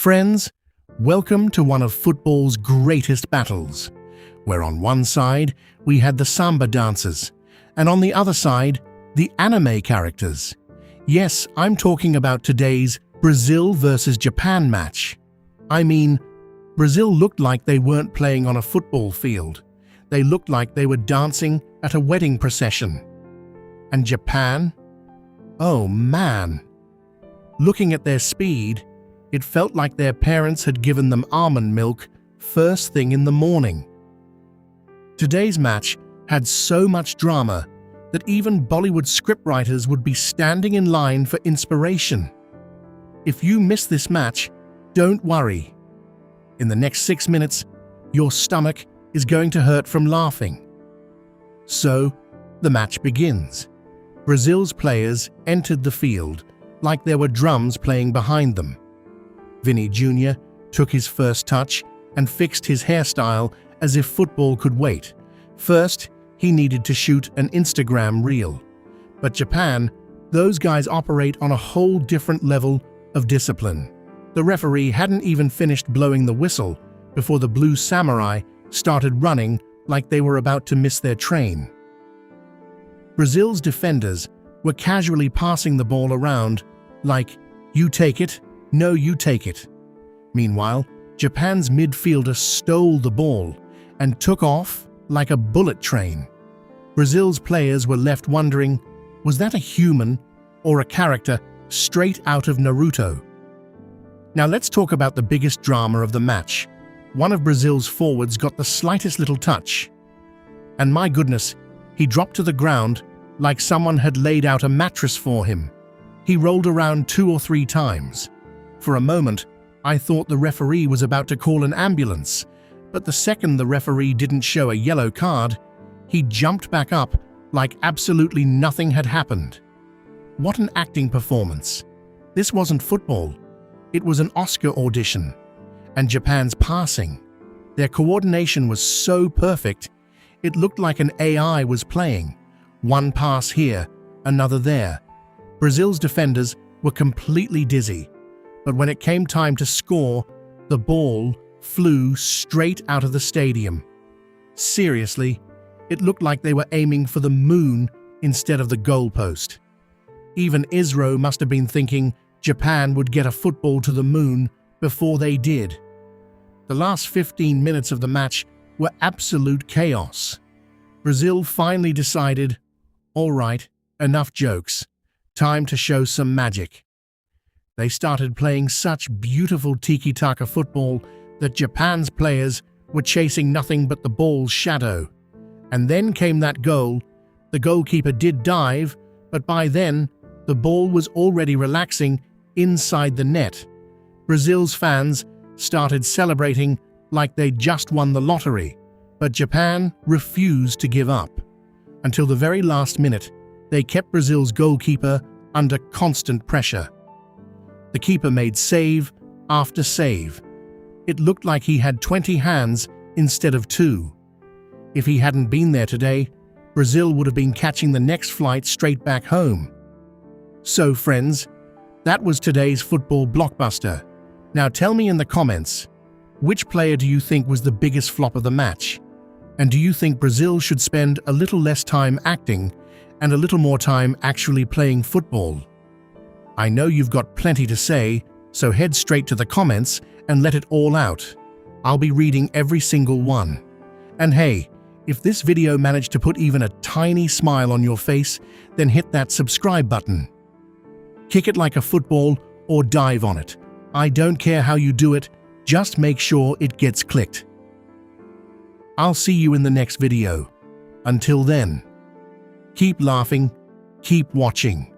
Friends, welcome to one of football's greatest battles, where on one side we had the samba dancers, and on the other side, the anime characters. Yes, I'm talking about today's Brazil versus Japan match. I mean, Brazil looked like they weren't playing on a football field. They looked like they were dancing at a wedding procession. And Japan? Oh man! Looking at their speed, it felt like their parents had given them almond milk first thing in the morning. Today's match had so much drama that even Bollywood scriptwriters would be standing in line for inspiration. If you miss this match, don't worry. In the next 6 minutes, your stomach is going to hurt from laughing. So, the match begins. Brazil's players entered the field like there were drums playing behind them. Vini Jr. took his first touch and fixed his hairstyle as if football could wait. First, he needed to shoot an Instagram reel. But Japan, those guys operate on a whole different level of discipline. The referee hadn't even finished blowing the whistle before the Blue Samurai started running like they were about to miss their train. Brazil's defenders were casually passing the ball around like, "You take it, no you take it." Meanwhile, Japan's midfielder stole the ball and took off like a bullet train. Brazil's players were left wondering, was that a human or a character straight out of Naruto? Now let's talk about the biggest drama of the match. One of Brazil's forwards got the slightest little touch. And my goodness, he dropped to the ground like someone had laid out a mattress for him. He rolled around 2 or 3 times. For a moment, I thought the referee was about to call an ambulance, but the second the referee didn't show a yellow card, he jumped back up like absolutely nothing had happened. What an acting performance. This wasn't football. It was an Oscar audition. And Japan's passing. Their coordination was so perfect, it looked like an AI was playing. One pass here, another there. Brazil's defenders were completely dizzy. But when it came time to score, the ball flew straight out of the stadium. Seriously, it looked like they were aiming for the moon instead of the goalpost. Even Isro must have been thinking Japan would get a football to the moon before they did. The last 15 minutes of the match were absolute chaos. Brazil finally decided, all right, enough jokes, time to show some magic. They started playing such beautiful tiki-taka football that Japan's players were chasing nothing but the ball's shadow. And then came that goal. The goalkeeper did dive, but by then, the ball was already relaxing inside the net. Brazil's fans started celebrating like they'd just won the lottery, but Japan refused to give up. Until the very last minute, they kept Brazil's goalkeeper under constant pressure. The keeper made save after save. It looked like he had 20 hands instead of 2. If he hadn't been there today, Brazil would have been catching the next flight straight back home. So friends, that was today's football blockbuster. Now tell me in the comments, which player do you think was the biggest flop of the match? And do you think Brazil should spend a little less time acting and a little more time actually playing football? I know you've got plenty to say, so head straight to the comments and let it all out. I'll be reading every single one. And hey, if this video managed to put even a tiny smile on your face, then hit that subscribe button. Kick it like a football or dive on it. I don't care how you do it, just make sure it gets clicked. I'll see you in the next video. Until then, keep laughing, keep watching.